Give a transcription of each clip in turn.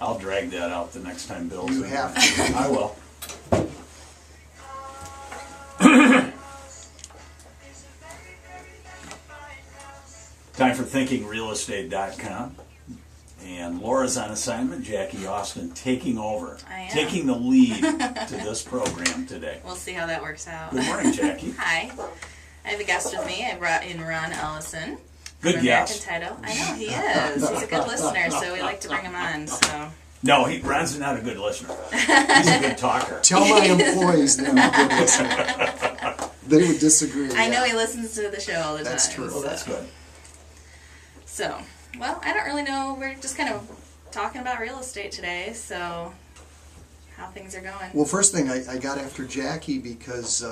I'll drag that out the next time Bill's You in have here. to. I will. Time for thinkingrealestate.com. And Laura's on assignment, Jackie Austin taking over, I am. taking the lead to this program today. We'll see how that works out. Good morning, Jackie. Hi. I have a guest with me. I brought in Ron Ellison. Good from guest. American Title. I know, he is. He's a good listener, so we like to bring him on. So No, Ron's not a good listener. He's a good talker. Tell my employees that I'm a good listener. They would disagree. I know he listens to the show all the time. That's true. Well, that's good. So, well, I don't really know. We're just kind of talking about real estate today, so how things are going. Well, first thing, I got after Jackie because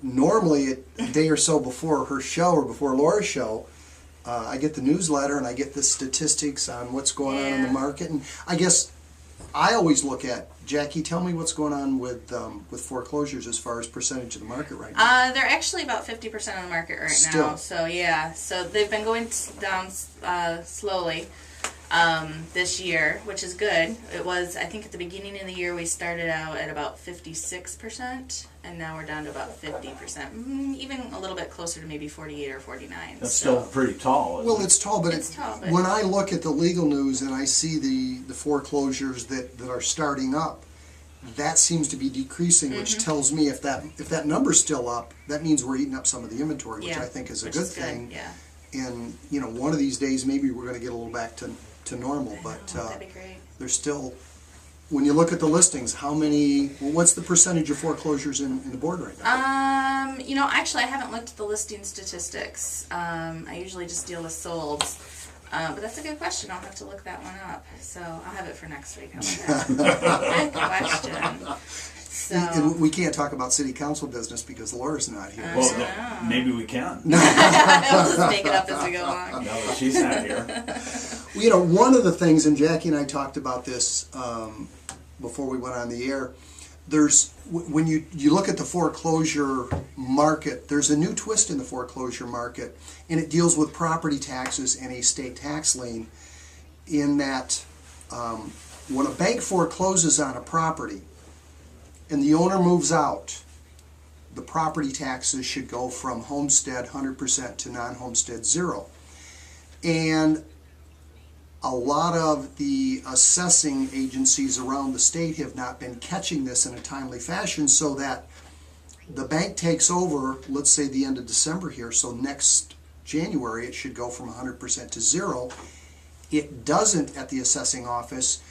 normally a day or so before her show or before Laura's show, I get the newsletter and I get the statistics on what's going on in the Yeah. market. And I guess I always look at, Jackie, tell me what's going on with foreclosures as far as percentage of the market right now. They're actually about 50% of the market right Still. now. So yeah, so they've been going down slowly this year, which is good. It was, I think, at the beginning of the year we started out at about 56%, and now we're down to about 50%, even a little bit closer to maybe 48 or 49. That's so. still pretty tall. Isn't Well, it? it's tall, but, It's tall, but- when I look at the legal news and I see the foreclosures that are starting up, that seems to be decreasing, which Mm-hmm. tells me if that number's still up, that means we're eating up some of the inventory, which Yeah, I think is a which good is thing. Yeah, And one of these days maybe we're going to get a little back to normal, but that'd be great. there's still, when you look at the listings, what's the percentage of foreclosures in the board right now? Actually, I haven't looked at the listing statistics. I usually just deal with solds. But that's a good question. I'll have to look that one up. So I'll have it for next week. How about that? Good question. So, And we can't talk about city council business because Laura's not here. Well, so. maybe we can. we'll just make it up as we go along. Now that she's not here. One of the things, and Jackie and I talked about this before we went on the air, when you look at the foreclosure market, there's a new twist in the foreclosure market, and it deals with property taxes and a state tax lien, in that when a bank forecloses on a property and the owner moves out, the property taxes should go from homestead 100% to non-homestead 0. And a lot of the assessing agencies around the state have not been catching this in a timely fashion, so that the bank takes over, let's say the end of December here, so next January it should go from 100% to 0. It doesn't at the assessing office.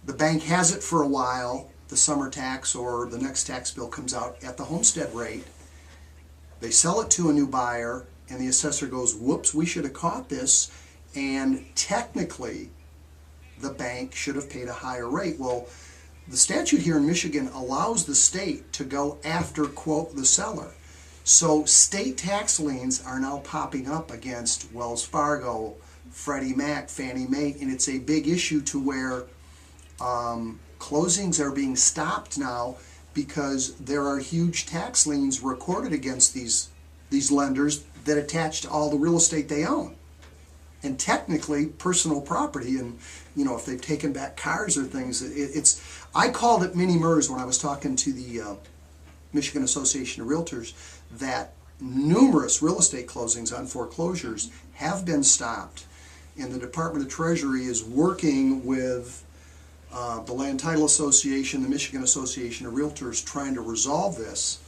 The bank has it for a while. The summer tax or the next tax bill comes out at the homestead rate. They sell it to a new buyer, and the assessor goes, whoops, we should have caught this. And technically, the bank should have paid a higher rate. Well, the statute here in Michigan allows the state to go after, quote, the seller. So state tax liens are now popping up against Wells Fargo, Freddie Mac, Fannie Mae, and it's a big issue to where closings are being stopped now because there are huge tax liens recorded against these lenders that attach to all the real estate they own. And technically, personal property, and if they've taken back cars or things, I called it mini MERS when I was talking to the Michigan Association of Realtors, that numerous real estate closings on foreclosures have been stopped, and the Department of Treasury is working with the Land Title Association, the Michigan Association of Realtors, trying to resolve this.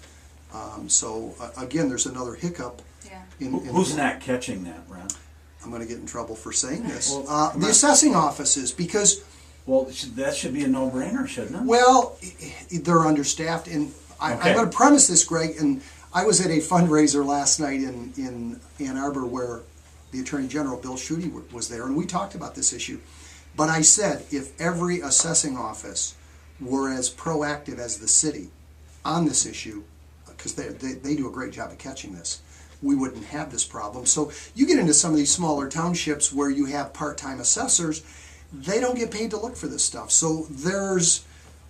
Again, there's another hiccup. Yeah. Who's not catching that, Ron? I'm going to get in trouble for saying this. Well, the assessing offices, because, Well, that should be a no-brainer, shouldn't it? well, they're understaffed. And Okay. I'm going to premise this, Greg, and I was at a fundraiser last night in Ann Arbor where the Attorney General, Bill Schuette, was there, and we talked about this issue. But I said, if every assessing office were as proactive as the city on this issue, because they do a great job of catching this, we wouldn't have this problem. So you get into some of these smaller townships where you have part-time assessors, they don't get paid to look for this stuff. So there's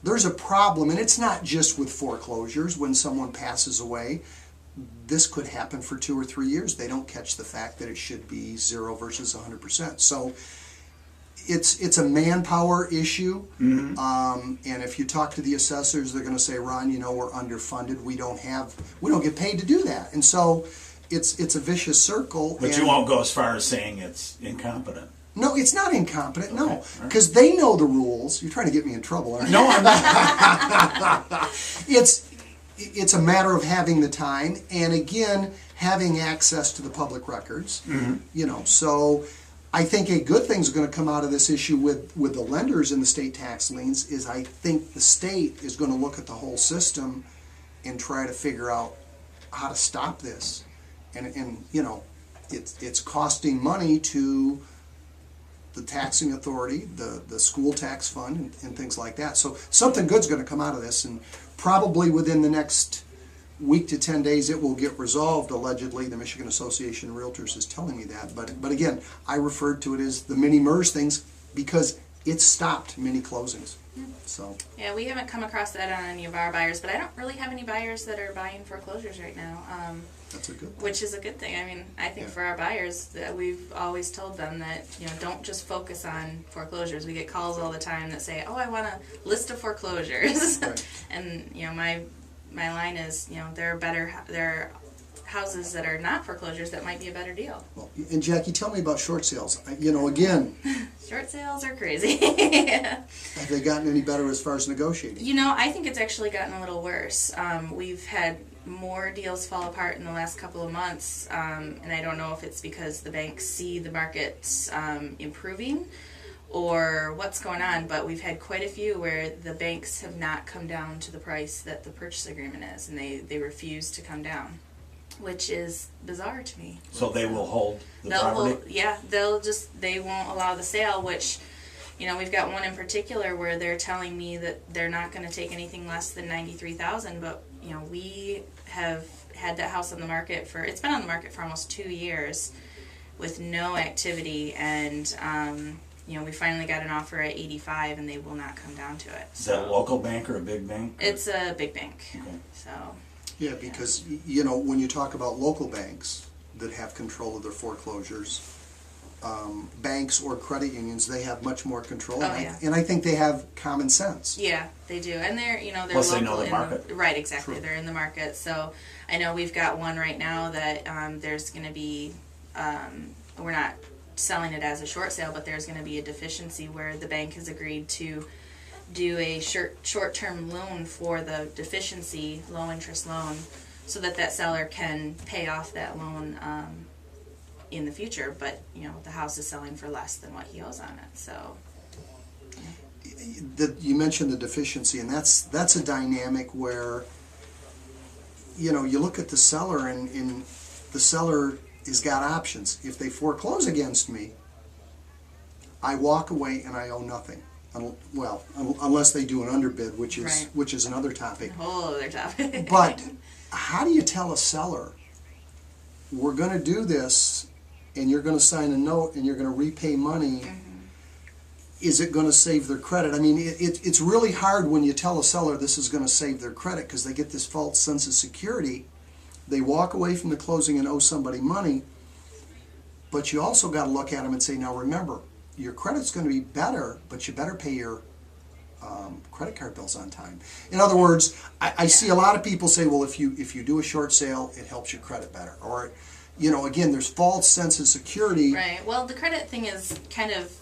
a problem, and it's not just with foreclosures. When someone passes away, this could happen for 2 or 3 years. They don't catch the fact that it should be 0 versus 100%. So it's a manpower issue. And if you talk to the assessors, they're gonna say, Ron, you know, we're underfunded, we don't get paid to do that. And so it's a vicious circle. But you won't go as far as saying it's incompetent. No, it's not incompetent, no. Okay, all right. Because they know the rules. You're trying to get me in trouble, aren't you? No, I'm not. It's a matter of having the time, and again, having access to the public records. You know, so I think a good thing's going to come out of this issue with the lenders in the state tax liens is I think the state is going to look at the whole system and try to figure out how to stop this. And you know, it's costing money to the taxing authority, the school tax fund, and things like that. So something good's going to come out of this, and probably within the next week to 10 days it will get resolved, allegedly. The Michigan Association of Realtors is telling me that. But again, I referred to it as the mini MERS things because it stopped many closings. So Yeah, we haven't come across that on any of our buyers, but I don't really have any buyers that are buying foreclosures right now. that's a good thing. Which is a good thing. I mean, I think Yeah. for our buyers, that we've always told them that, you know, don't just focus on foreclosures. We get calls all the time that say, oh, I want a list of foreclosures. Right. And, you know, my line is, you know, there are houses that are not foreclosures that might be a better deal. Well, and Jackie, tell me about short sales. You know, again, Short sales are crazy. have they gotten any better as far as negotiating? You know, I think it's actually gotten a little worse. We've had more deals fall apart in the last couple of months, and I don't know if it's because the banks see the markets improving or what's going on, but we've had quite a few where the banks have not come down to the price that the purchase agreement is, and they refuse to come down, which is bizarre to me. So they will hold the property? They won't allow the sale, which, you know, we've got one in particular where they're telling me that they're not going to take anything less than $93,000, but, you know, we have had that house on the market it's been on the market for almost 2 years with no activity, and, you know, we finally got an offer at 85 and they will not come down to it. Is that a local bank or a big bank? It's a big bank, Okay. so. Yeah, because, you know, when you talk about local banks that have control of their foreclosures, banks or credit unions, they have much more control. Oh, yeah. And I think they have common sense. Yeah, they do, and they're Plus they local know the market. right, exactly. True. They're in the market, so I know we've got one right now that there's going to be we're not selling it as a short sale, but there's going to be a deficiency where the bank has agreed to do a short-term loan for the deficiency, low interest loan, so that seller can pay off that loan in the future. But you know, the house is selling for less than what he owes on it, so. You mentioned the deficiency, and that's a dynamic where, you know, you look at the seller, and the seller has got options. If they foreclose against me, I walk away and I owe nothing. Well, unless they do an underbid, which is Right. which is another topic. A whole other topic. But how do you tell a seller, we're going to do this, and you're going to sign a note, and you're going to repay money? Is it going to save their credit? I mean, it's really hard when you tell a seller this is going to save their credit, because they get this false sense of security. They walk away from the closing and owe somebody money, but you also got to look at them and say, now remember, your credit's going to be better, but you better pay your credit card bills on time. In other words, I see a lot of people say, well, if you do a short sale, it helps your credit better. Or, you know, again, there's false sense of security. Right. Well, the credit thing is kind of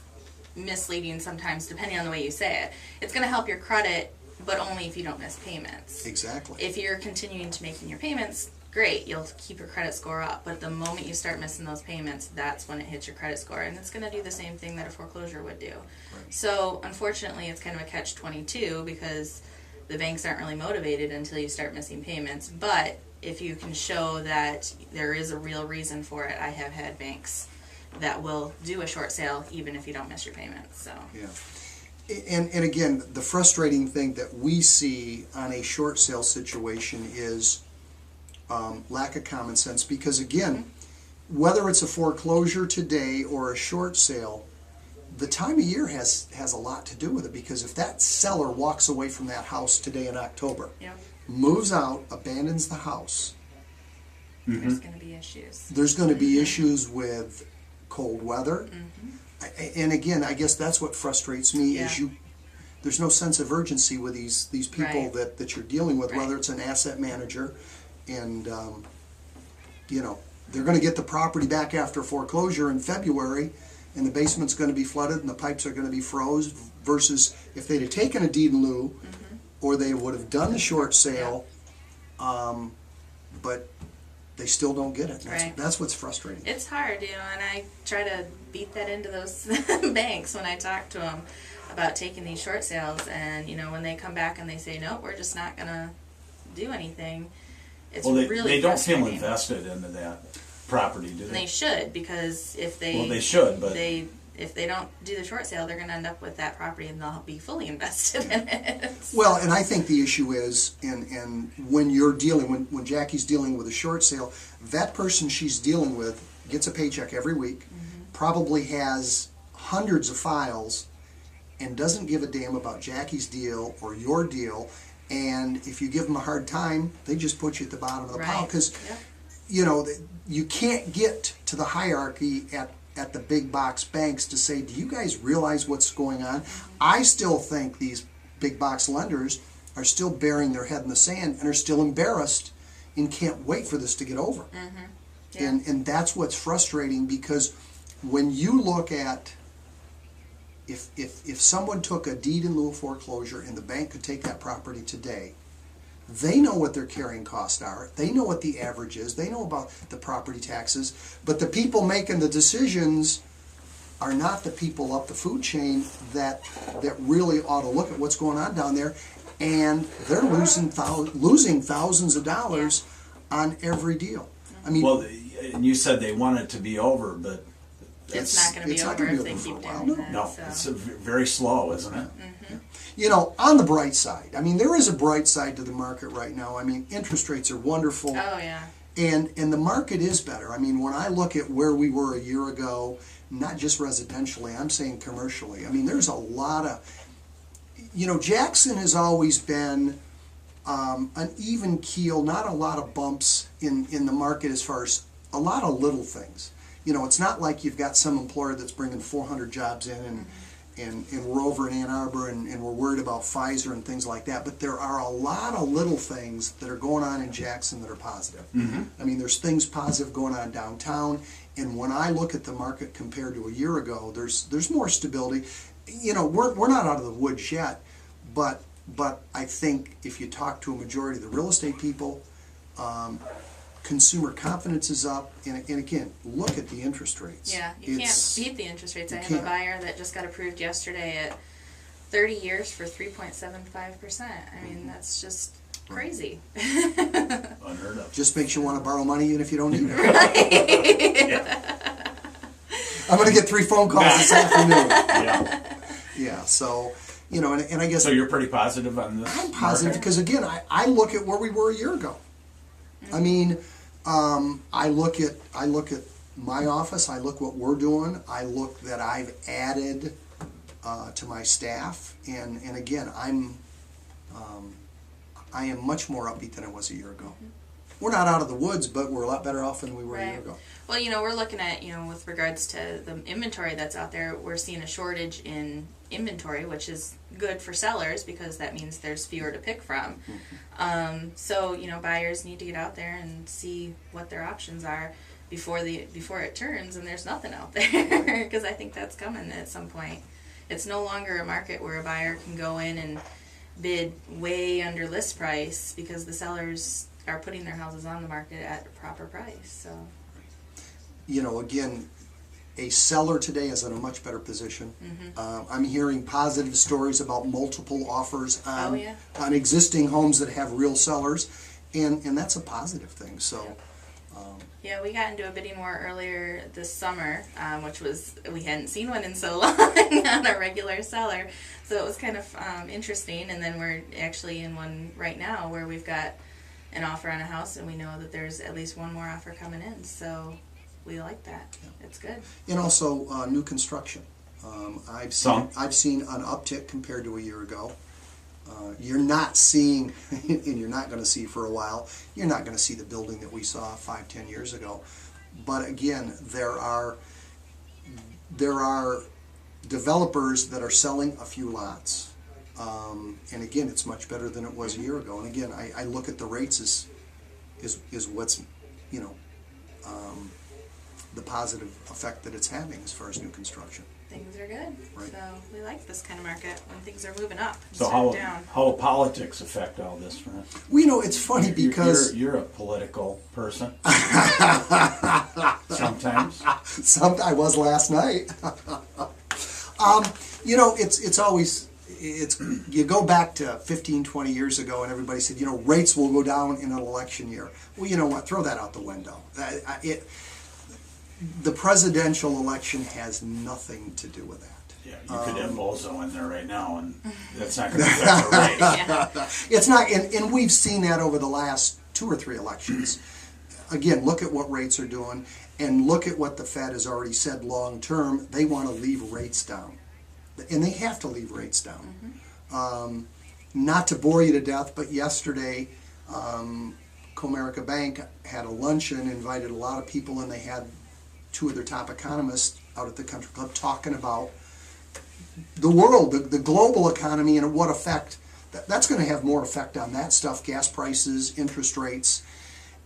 misleading sometimes, depending on the way you say it. It's going to help your credit, but only if you don't miss payments. Exactly. If you're continuing to making your payments, great, you'll keep your credit score up. But the moment you start missing those payments, that's when it hits your credit score, and it's going to do the same thing that a foreclosure would do. Right. So, unfortunately, it's kind of a catch-22 because the banks aren't really motivated until you start missing payments. But if you can show that there is a real reason for it, I have had banks that will do a short sale even if you don't miss your payments. So. Yeah. And again, the frustrating thing that we see on a short sale situation is lack of common sense, because again, whether it's a foreclosure today or a short sale, the time of year has a lot to do with it, because if that seller walks away from that house today in October, Yep. moves out, abandons the house, There's going to be issues. there's going to be issues with cold weather. And again, I guess that's what frustrates me is Yeah. there's no sense of urgency with these people Right. that you're dealing with, Right. whether it's an asset manager, and you know, they're going to get the property back after foreclosure in February, and the basement's going to be flooded and the pipes are going to be froze. Versus if they'd have taken a deed in lieu, or they would have done the short sale, but they still don't get it. Right. That's what's frustrating. It's hard, and I try to beat that into those banks when I talk to them about taking these short sales, and when they come back and they say, nope, we're just not gonna do anything, it's Well, they really don't feel frustrating. invested into that property, do And they? they should, because if they Well, they should, but if they don't do the short sale, they're gonna end up with that property and they'll be fully invested in it. Well, and I think the issue is, and when you're dealing, when Jackie's dealing with a short sale, that person she's dealing with gets a paycheck every week, probably has hundreds of files, and doesn't give a damn about Jackie's deal or your deal. And if you give them a hard time, they just put you at the bottom of the pile. Right. Because, Yep. you can't get to the hierarchy at the big box banks to say, do you guys realize what's going on? I still think these big box lenders are still burying their head in the sand and are still embarrassed and can't wait for this to get over. Yeah. And that's what's frustrating, because when you look at if someone took a deed in lieu of foreclosure and the bank could take that property today, they know what their carrying costs are. They know what the average is. They know about the property taxes. But the people making the decisions are not the people up the food chain that really ought to look at what's going on down there. And they're losing thousands of dollars on every deal. I mean, well, and you said they want it to be over, but It's not going to be not over gonna if be they over for keep a while, doing no. that. no, so. it's very slow, isn't it? on the bright side, I mean, there is a bright side to the market right now. I mean, interest rates are wonderful. Oh yeah. And the market is better. I mean, when I look at where we were a year ago, not just residentially, I'm saying commercially. I mean, there's a lot of, Jackson has always been an even keel, not a lot of bumps in the market as far as a lot of little things. It's not like you've got some employer that's bringing 400 jobs in and we're over in Ann Arbor and we're worried about Pfizer and things like that. But there are a lot of little things that are going on in Jackson that are positive. I mean, there's things positive going on downtown. And when I look at the market compared to a year ago, there's more stability. We're not out of the woods yet, but I think if you talk to a majority of the real estate people, consumer confidence is up, and again, look at the interest rates. Yeah, you It's- can't beat the interest rates. I you have a can't. buyer that just got approved yesterday at 30 years for 3.75%. I mean, that's just crazy. Unheard of. Just makes you want to borrow money even if you don't need it. Yeah. I'm going to get 3 phone calls this afternoon. Yeah. Yeah, so, and I guess So you're pretty positive on this? I'm positive market? because, again, I look at where we were a year ago. I mean, I look at my office, I look what we're doing, I look that I've added to my staff, and again, I am much more upbeat than I was a year ago. We're not out of the woods, but we're a lot better off than we were a year Right. ago. Well, we're looking at, with regards to the inventory that's out there, we're seeing a shortage in inventory, which is good for sellers because that means there's fewer to pick from. So, buyers need to get out there and see what their options are before it turns and there's nothing out there, because I think that's coming at some point. It's no longer a market where a buyer can go in and bid way under list price because the sellers are putting their houses on the market at a proper price. So Again, a seller today is in a much better position. I'm hearing positive stories about multiple offers on, Oh, yeah. on existing homes that have real sellers, and that's a positive thing. So, yeah, we got into a bidding war earlier this summer, which was, we hadn't seen one in so long on a regular seller. So it was kind of interesting. And then we're actually in one right now where we've got an offer on a house and we know that there's at least one more offer coming in. So we like that. It's good. and also new construction. I've seen an uptick compared to a year ago. You're not seeing, and you're not going to see for a while, you're not going to see the building that we saw 5-10 years ago. But again, there are there are developers that are selling a few lots. And again, it's much better than it was a year ago. And again, I look at the rates as what's, you know, the positive effect that it's having as far as new construction. Things are good. Right. So we like this kind of market when things are moving up So instead of down. how will politics affect all this, Fran? Well, you know, it's funny because You're a political person. Sometimes. I was last night. You know, it's always, you go back to 15, 20 years ago and everybody said, you know, rates will go down in an election year. Well, you know what, throw that out the window. The presidential election has nothing to do with that. Yeah, you could have Bozo in there right now, and that's not going to affect the rate. Yeah. It's not, and we've seen that over the last 2 or 3 elections. Again, look at what rates are doing, and look at what the Fed has already said long term. They want to leave rates down, and they have to leave rates down. Not to bore you to death, but yesterday, Comerica Bank had a luncheon, invited a lot of people, and they had 2 of their top economists out at the country club talking about the world, the global economy, and what effect that's going to have. More effect on that stuff, gas prices, interest rates.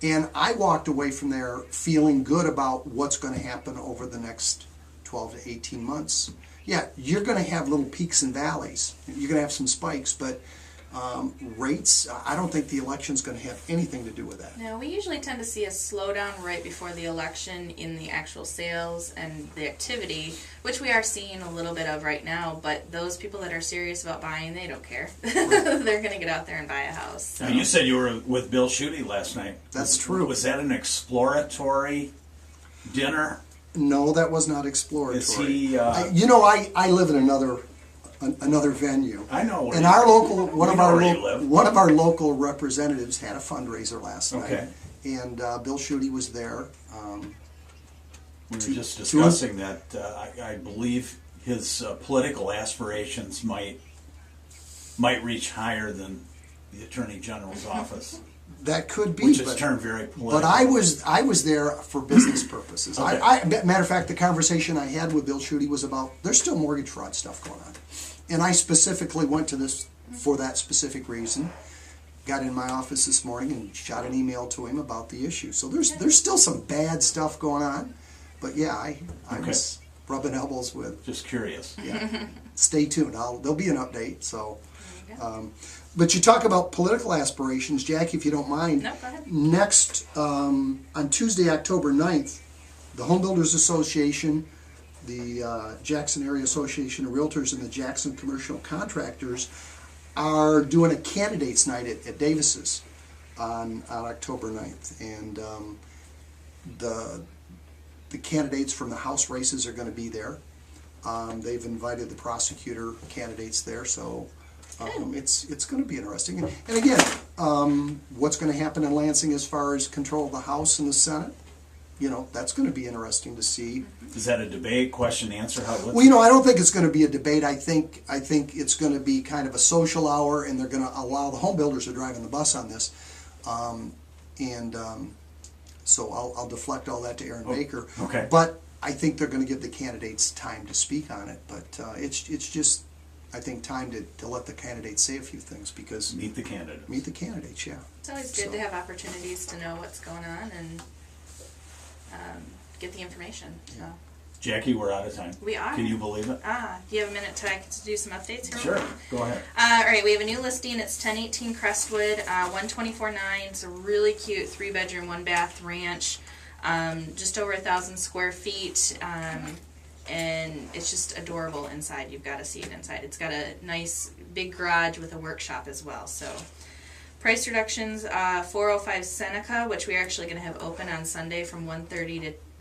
And I walked away from there feeling good about what's going to happen over the next 12 to 18 months. Yeah, you're going to have little peaks and valleys. You're going to have some spikes, but rates, I don't think the election's going to have anything to do with that. No, we usually tend to see a slowdown right before the election in the actual sales and the activity, which we are seeing a little bit of right now, but those people that are serious about buying, they don't care. They're going to get out there and buy a house. So. Now, you said you were with Bill Schuette last night. That's true. Was that an exploratory dinner? No, that was not exploratory. Is he? You know, I live in another venue. I know where And you our local We know where you live. one of our local representatives had a fundraiser last Okay. night, and Bill Schuette was there. We were just discussing that. I believe his political aspirations might reach higher than the Attorney General's office, That could be, which has but, turned very political. but I was there for business purposes. Okay. Matter of fact, the conversation I had with Bill Schuette was about there's still mortgage fraud stuff going on, and I specifically went to this for that specific reason. Got in my office this morning and shot an email to him about the issue. So there's still some bad stuff going on, but yeah, I Okay. was rubbing elbows with. Just curious. Yeah, stay tuned. There'll be an update. So, There you go. but you talk about political aspirations, Jackie, if you don't mind. No, go ahead. Next, on Tuesday, October 9th, the Home Builders Association, the Jackson Area Association of Realtors, and the Jackson Commercial Contractors are doing a candidates night at Davis's on October 9th. And the candidates from the House races are going to be there. They've invited the prosecutor candidates there, so it's going to be interesting. And again, what's going to happen in Lansing as far as control of the House and the Senate, you know, that's going to be interesting to see. Is that a debate, question, answer? Well, you know, I don't think it's going to be a debate. I think it's going to be kind of a social hour, and they're going to allow the home builders to drive in the bus on this. So I'll deflect all that to Aaron Baker. okay. But I think they're going to give the candidates time to speak on it. But it's just, I think, time to let the candidates say a few things, because Meet the candidate. meet the candidates, yeah. It's always good to have opportunities to know what's going on and get the information. So. Jackie, we're out of time. We are. Can you believe it? Do you have a minute to do some updates here? Sure. Go ahead. All right, we have a new listing. It's 1018 Crestwood, 124.9. It's a really cute 3-bedroom, 1-bath ranch, just over 1,000 square feet, and it's just adorable inside. You've got to see it inside. It's got a nice big garage with a workshop as well. So, price reductions: 405 Seneca, which we're actually going to have open on Sunday from 1 to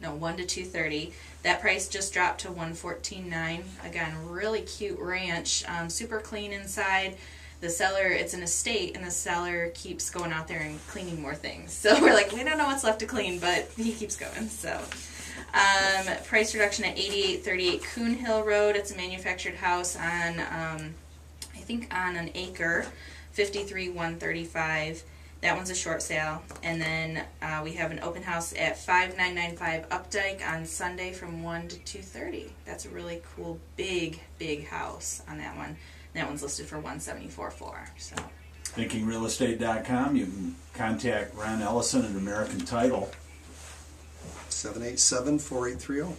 2:30. That price just dropped to $114.9. Again, really cute ranch, super clean inside. The seller, it's an estate, and the seller keeps going out there and cleaning more things. So we're like, we don't know what's left to clean, but he keeps going. So price reduction at 8838 Coon Hill Road. It's a manufactured house on, I think on an acre, $53,135. That one's a short sale. And then we have an open house at 5995 Updike on Sunday from 1 to 2:30. That's a really cool, big house on that one. That one's listed for 174.4. So ThinkingRealestate.com. You can contact Ron Ellison at American Title. 787-4830.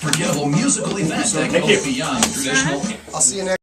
Forgettable musical event that goes beyond traditional. I'll see you next